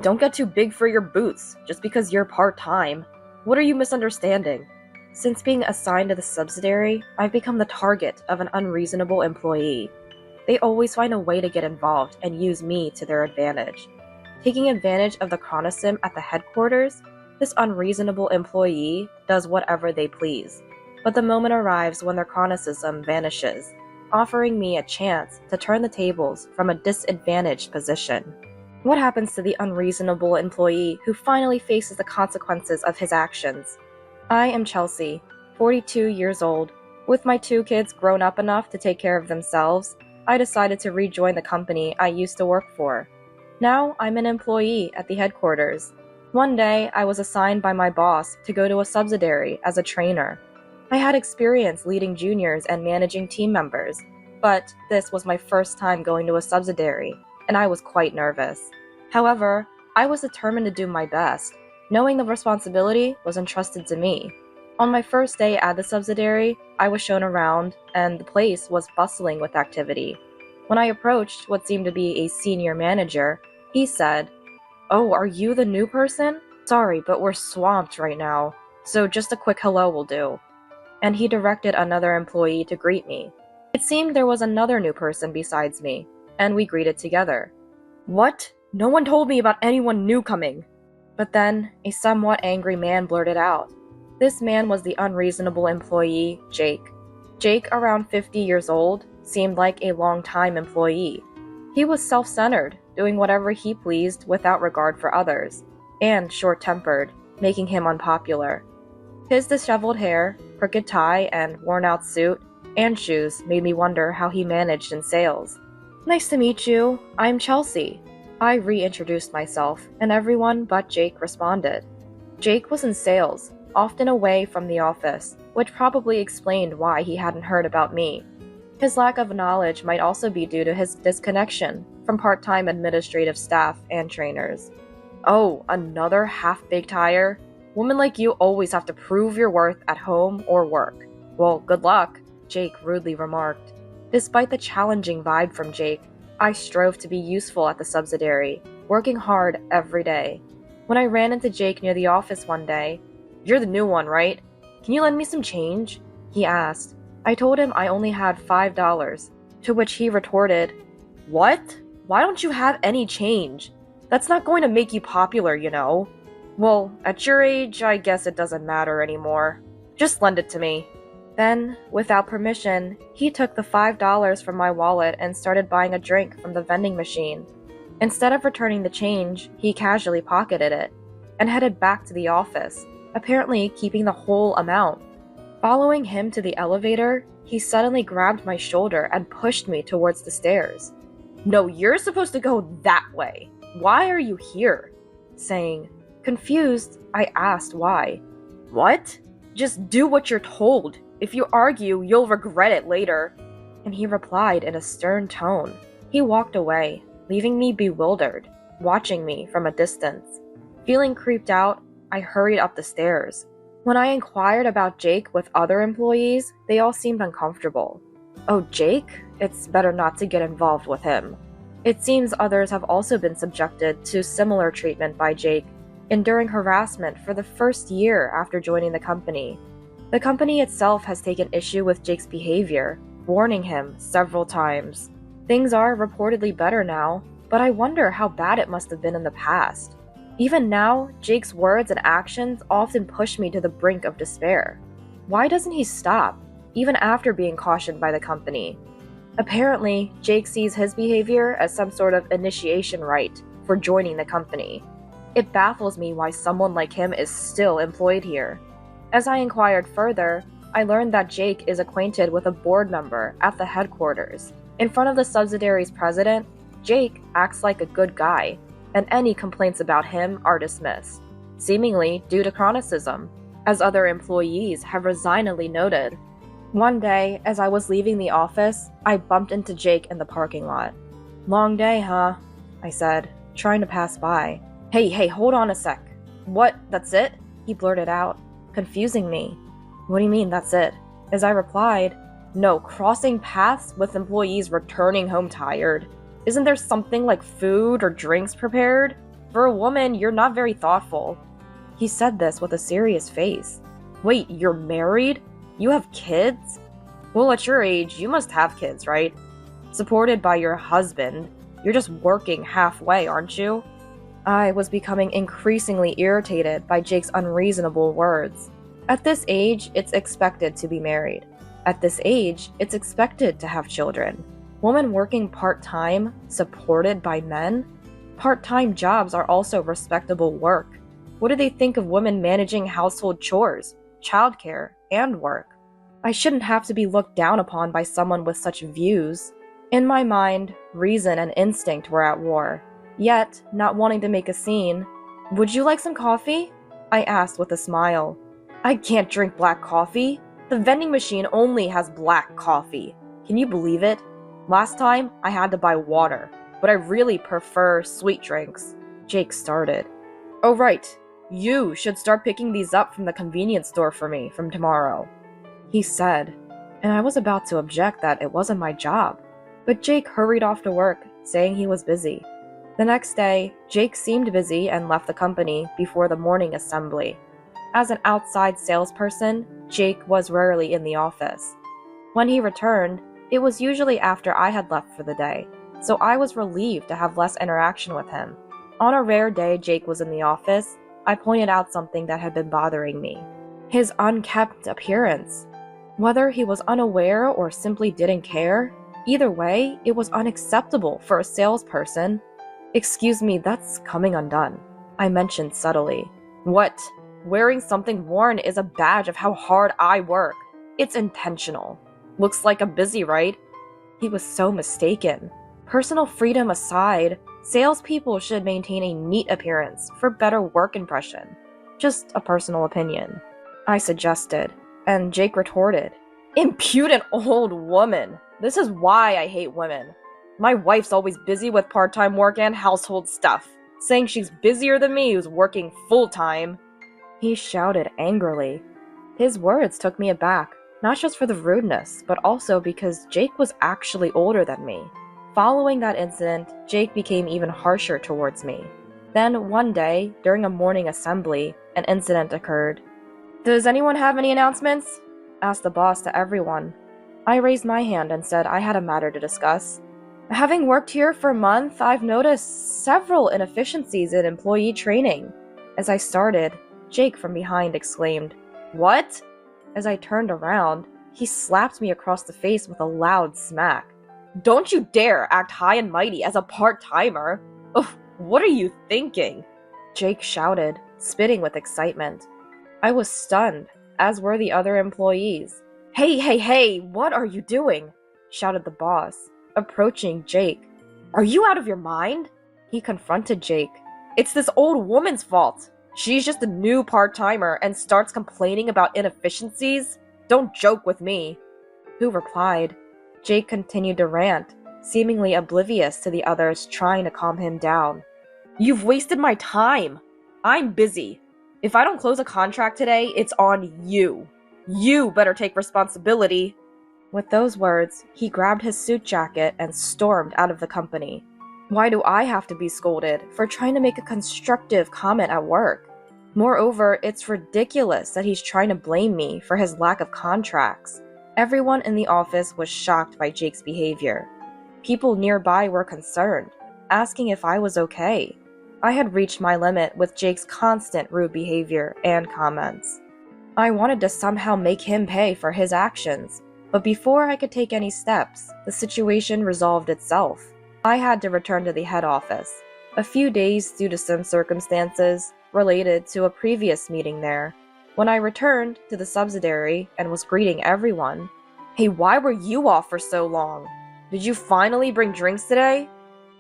Don't get too big for your boots just because you're part-time. What are you misunderstanding? Since being assigned to the subsidiary, I've become the target of an unreasonable employee. They always find a way to get involved and use me to their advantage. Taking advantage of the chronosim at the headquarters, this unreasonable employee does whatever they please. But the moment arrives when their chronocism vanishes, offering me a chance to turn the tables from a disadvantaged position. What happens to the unreasonable employee who finally faces the consequences of his actions? I am Chelsea, 42 years old. With my 2 kids grown up enough to take care of themselves, I decided to rejoin the company I used to work for. Now I'm an employee at the headquarters. One day, I was assigned by my boss to go to a subsidiary as a trainer. I had experience leading juniors and managing team members, but this was my first time going to a subsidiary, and I was quite nervous. However, I was determined to do my best, knowing the responsibility was entrusted to me. On my first day at the subsidiary, I was shown around, and the place was bustling with activity. When I approached what seemed to be a senior manager, he said, "Oh, are you the new person? Sorry, but we're swamped right now, so just a quick hello will do." And he directed another employee to greet me. It seemed there was another new person besides me, and we greeted together. "What? No one told me about anyone new coming." But then, a somewhat angry man blurted out. This man was the unreasonable employee, Jake. Jake, around 50 years old, seemed like a long-time employee. He was self-centered, doing whatever he pleased without regard for others, and short-tempered, making him unpopular. His disheveled hair, crooked tie, and worn-out suit and shoes made me wonder how he managed in sales. "Nice to meet you. I'm Chelsea." I reintroduced myself, and everyone but Jake responded. Jake was in sales, often away from the office, which probably explained why he hadn't heard about me. His lack of knowledge might also be due to his disconnection from part-time administrative staff and trainers. "Oh, another half-baked hire? Women like you always have to prove your worth at home or work. Well, good luck," Jake rudely remarked. Despite the challenging vibe from Jake, I strove to be useful at the subsidiary, working hard every day. When I ran into Jake near the office one day, "You're the new one, right? Can you lend me some change?" he asked. I told him I only had $5, to which he retorted, "What? Why don't you have any change? That's not going to make you popular, you know." "Well, at your age, I guess it doesn't matter anymore. Just lend it to me." Then, without permission, he took the $5 from my wallet and started buying a drink from the vending machine. Instead of returning the change, he casually pocketed it and headed back to the office, apparently keeping the whole amount. Following him to the elevator, he suddenly grabbed my shoulder and pushed me towards the stairs. "No, you're supposed to go that way. Why are you here?" saying. Confused, I asked why. "What? Just do what you're told. If you argue, you'll regret it later." And he replied in a stern tone. He walked away, leaving me bewildered, watching me from a distance. Feeling creeped out, I hurried up the stairs. When I inquired about Jake with other employees, they all seemed uncomfortable. "Oh, Jake? It's better not to get involved with him." It seems others have also been subjected to similar treatment by Jake, enduring harassment for the first year after joining the company. The company itself has taken issue with Jake's behavior, warning him several times. Things are reportedly better now, but I wonder how bad it must have been in the past. Even now, Jake's words and actions often push me to the brink of despair. Why doesn't he stop, even after being cautioned by the company? Apparently, Jake sees his behavior as some sort of initiation rite for joining the company. It baffles me why someone like him is still employed here. As I inquired further, I learned that Jake is acquainted with a board member at the headquarters. In front of the subsidiary's president, Jake acts like a good guy, and any complaints about him are dismissed, seemingly due to chronicism, as other employees have resignedly noted. One day, as I was leaving the office, I bumped into Jake in the parking lot. "Long day, huh?" I said, trying to pass by. Hey, hold on a sec. "What, that's it?" he blurted out, confusing me. "What do you mean, that's it?" As I replied, "No, crossing paths with employees returning home tired. Isn't there something like food or drinks prepared?" For a woman, you're not very thoughtful." He said this with a serious face. "Wait, you're married? You have kids? Well, at your age, you must have kids, right? Supported by your husband. You're just working halfway, aren't you?" I was becoming increasingly irritated by Jake's unreasonable words. At this age, it's expected to be married. At this age, it's expected to have children. Women working part-time, supported by men? Part-time jobs are also respectable work. What do they think of women managing household chores, childcare, and work? I shouldn't have to be looked down upon by someone with such views. In my mind, reason and instinct were at war. Yet, not wanting to make a scene, "Would you like some coffee?" I asked with a smile. "I can't drink black coffee. The vending machine only has black coffee. Can you believe it? Last time, I had to buy water, but I really prefer sweet drinks." Jake started. "Oh right, you should start picking these up from the convenience store for me from tomorrow," he said, and I was about to object that it wasn't my job. But Jake hurried off to work, saying he was busy. The next day, Jake seemed busy and left the company before the morning assembly. As an outside salesperson, Jake was rarely in the office. When he returned, it was usually after I had left for the day, so I was relieved to have less interaction with him. On a rare day Jake was in the office, I pointed out something that had been bothering me. His unkempt appearance. Whether he was unaware or simply didn't care, either way, it was unacceptable for a salesperson. "Excuse me, that's coming undone," I mentioned subtly. "What? Wearing something worn is a badge of how hard I work. It's intentional. Looks like I'm busy, right?" He was so mistaken. Personal freedom aside, salespeople should maintain a neat appearance for better work impression. Just a personal opinion, I suggested, and Jake retorted, "Impudent old woman. This is why I hate women. My wife's always busy with part-time work and household stuff, saying she's busier than me who's working full-time." He shouted angrily. His words took me aback, not just for the rudeness, but also because Jake was actually older than me. Following that incident, Jake became even harsher towards me. Then one day, during a morning assembly, an incident occurred. "Does anyone have any announcements?" asked the boss to everyone. I raised my hand and said I had a matter to discuss. "Having worked here for a month, I've noticed several inefficiencies in employee training." As I started, Jake from behind exclaimed, "What?" As I turned around, he slapped me across the face with a loud smack. "Don't you dare act high and mighty as a part-timer! Ugh, what are you thinking?" Jake shouted, spitting with excitement. I was stunned, as were the other employees. Hey, what are you doing?" shouted the boss, approaching Jake. "Are you out of your mind?" He confronted Jake. "It's this old woman's fault. She's just a new part-timer and starts complaining about inefficiencies? Don't joke with me." Who replied? Jake continued to rant, seemingly oblivious to the others trying to calm him down. "You've wasted my time. I'm busy. If I don't close a contract today, it's on you. You better take responsibility." With those words, he grabbed his suit jacket and stormed out of the company. Why do I have to be scolded for trying to make a constructive comment at work? Moreover, it's ridiculous that he's trying to blame me for his lack of contracts. Everyone in the office was shocked by Jake's behavior. People nearby were concerned, asking if I was okay. I had reached my limit with Jake's constant rude behavior and comments. I wanted to somehow make him pay for his actions, but before I could take any steps, the situation resolved itself. I had to return to the head office, a few days due to some circumstances related to a previous meeting there. When I returned to the subsidiary and was greeting everyone, "Hey, why were you off for so long? Did you finally bring drinks today?"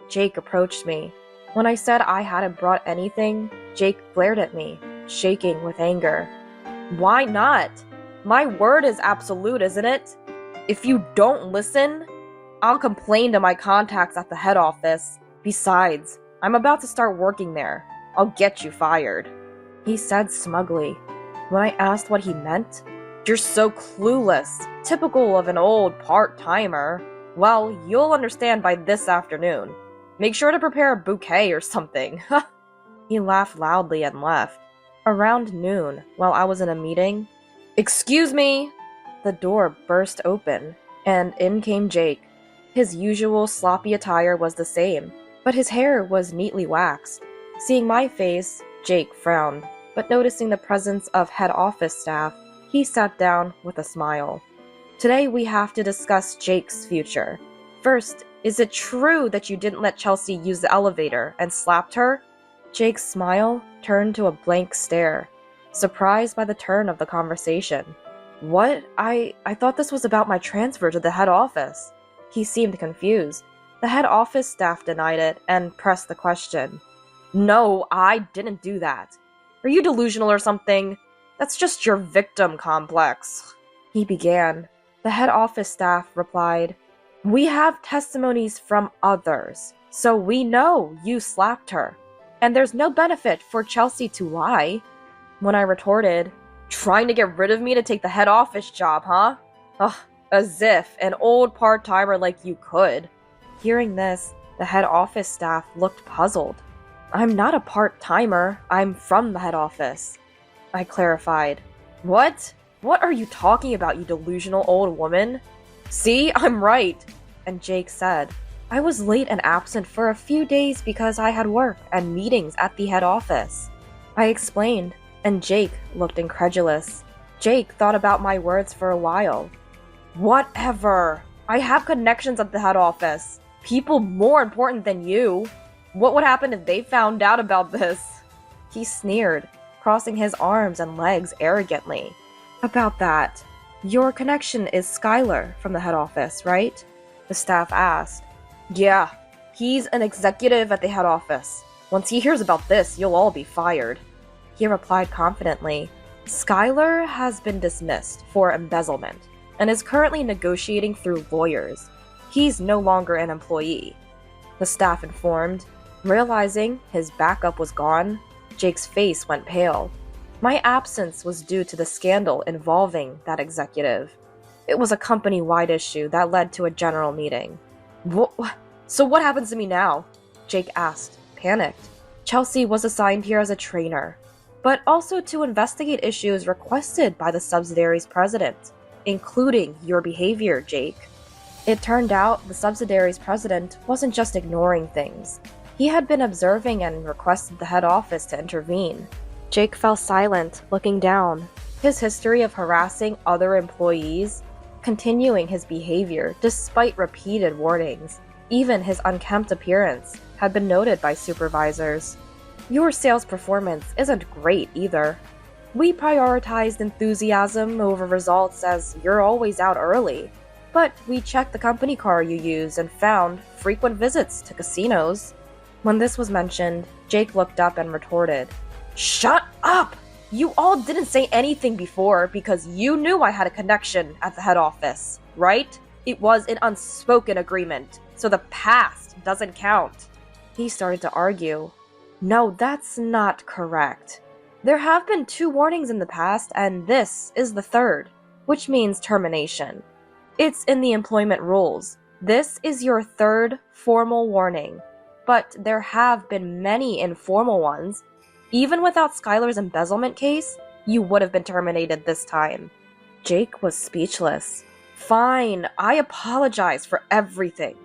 Jake approached me. When I said I hadn't brought anything, Jake glared at me, shaking with anger. "Why not? My word is absolute, isn't it? If you don't listen, I'll complain to my contacts at the head office. Besides, I'm about to start working there. I'll get you fired," he said smugly. When I asked what he meant, "You're so clueless, typical of an old part-timer. Well, you'll understand by this afternoon. Make sure to prepare a bouquet or something." He laughed loudly and left. Around noon, while I was in a meeting, "Excuse me!" The door burst open, and in came Jake. His usual sloppy attire was the same, but his hair was neatly waxed. Seeing my face, Jake frowned, but noticing the presence of head office staff, he sat down with a smile. "Today we have to discuss Jake's future. First, is it true that you didn't let Chelsea use the elevator and slapped her?" Jake's smile turned to a blank stare, surprised by the turn of the conversation. "What? I thought this was about my transfer to the head office." He seemed confused. The head office staff denied it and pressed the question. "No, I didn't do that. Are you delusional or something? That's just your victim complex," he began. The head office staff replied, "We have testimonies from others, so we know you slapped her, and there's no benefit for Chelsea to lie." When I retorted, "Trying to get rid of me to take the head office job, huh? Ugh, as if an old part-timer like you could." Hearing this, the head office staff looked puzzled. "I'm not a part-timer, I'm from the head office," I clarified. "What? What are you talking about, you delusional old woman?" "See, I'm right," and Jake said, "I was late and absent for a few days because I had work and meetings at the head office." I explained, and Jake looked incredulous. Jake thought about my words for a while. "Whatever. I have connections at the head office. People more important than you. What would happen if they found out about this?" He sneered, crossing his arms and legs arrogantly. "About that, your connection is Skylar from the head office, right?" the staff asked. "Yeah, he's an executive at the head office. Once he hears about this, you'll all be fired," he replied confidently. "Skylar has been dismissed for embezzlement and is currently negotiating through lawyers. He's no longer an employee," the staff informed. Realizing his backup was gone, Jake's face went pale. My absence was due to the scandal involving that executive. It was a company-wide issue that led to a general meeting. So what happens to me now?" Jake asked, panicked. "Chelsea was assigned here as a trainer, but also to investigate issues requested by the subsidiary's president, including your behavior, Jake." It turned out the subsidiary's president wasn't just ignoring things. He had been observing and requested the head office to intervene. Jake fell silent, looking down. His history of harassing other employees, continuing his behavior despite repeated warnings, even his unkempt appearance, had been noted by supervisors. "Your sales performance isn't great either. We prioritized enthusiasm over results as you're always out early. But we checked the company car you use and found frequent visits to casinos." When this was mentioned, Jake looked up and retorted, "Shut up! You all didn't say anything before because you knew I had a connection at the head office, right? It was an unspoken agreement, so the past doesn't count." He started to argue. "No, that's not correct. There have been 2 warnings in the past, and this is the 3rd, which means termination. It's in the employment rules. This is your 3rd formal warning, but there have been many informal ones. Even without Skylar's embezzlement case, you would have been terminated this time." Jake was speechless. "Fine, I apologize for everything.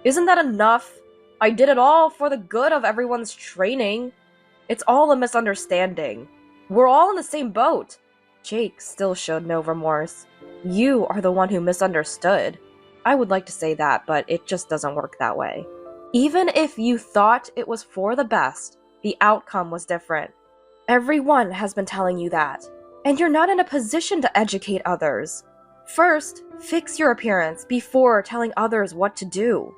Isn't that enough? I did it all for the good of everyone's training. It's all a misunderstanding. We're all in the same boat." Jake still showed no remorse. "You are the one who misunderstood." I would like to say that, but it just doesn't work that way. "Even if you thought it was for the best, the outcome was different. Everyone has been telling you that, and you're not in a position to educate others. First, fix your appearance before telling others what to do."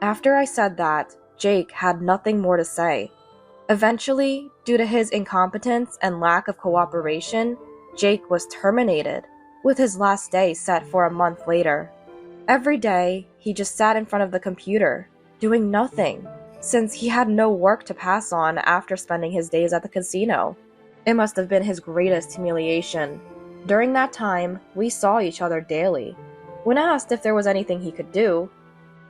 After I said that, Jake had nothing more to say. Eventually, due to his incompetence and lack of cooperation, Jake was terminated, with his last day set for a month later. Every day, he just sat in front of the computer, doing nothing, since he had no work to pass on after spending his days at the casino. It must have been his greatest humiliation. During that time, we saw each other daily. When asked if there was anything he could do,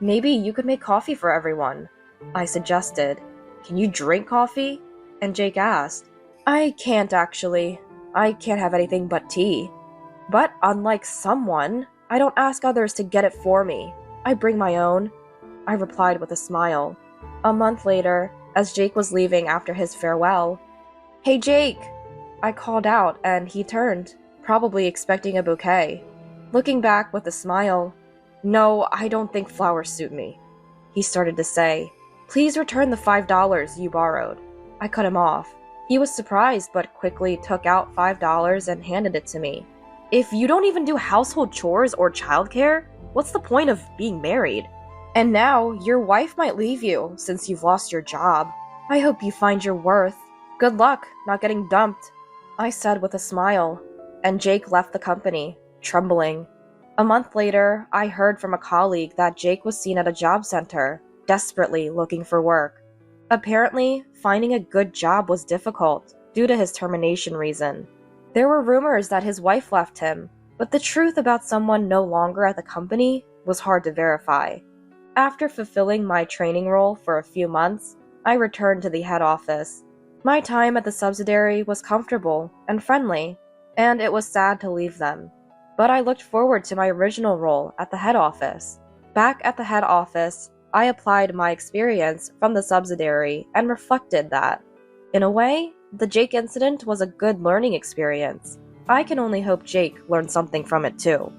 "Maybe you could make coffee for everyone," I suggested. "Can you drink coffee?" And Jake asked, I can't actually. I can't have anything but tea. But unlike someone, I don't ask others to get it for me. I bring my own, I replied with a smile. A month later, as Jake was leaving after his farewell, Hey Jake! I called out and he turned, probably expecting a bouquet. Looking back with a smile, No, I don't think flowers suit me. He started to say, Please return the $5 you borrowed. I cut him off. He was surprised but quickly took out $5 and handed it to me. If you don't even do household chores or childcare, what's the point of being married? And now, your wife might leave you since you've lost your job. I hope you find your worth. Good luck not getting dumped, I said with a smile, and Jake left the company, trembling. A month later, I heard from a colleague that Jake was seen at a job center, desperately looking for work. Apparently, finding a good job was difficult due to his termination reason. There were rumors that his wife left him, but the truth about someone no longer at the company was hard to verify. After fulfilling my training role for a few months, I returned to the head office. My time at the subsidiary was comfortable and friendly, and it was sad to leave them. But I looked forward to my original role at the head office. Back at the head office, I applied my experience from the subsidiary and reflected that, in a way, the Jake incident was a good learning experience. I can only hope Jake learned something from it too.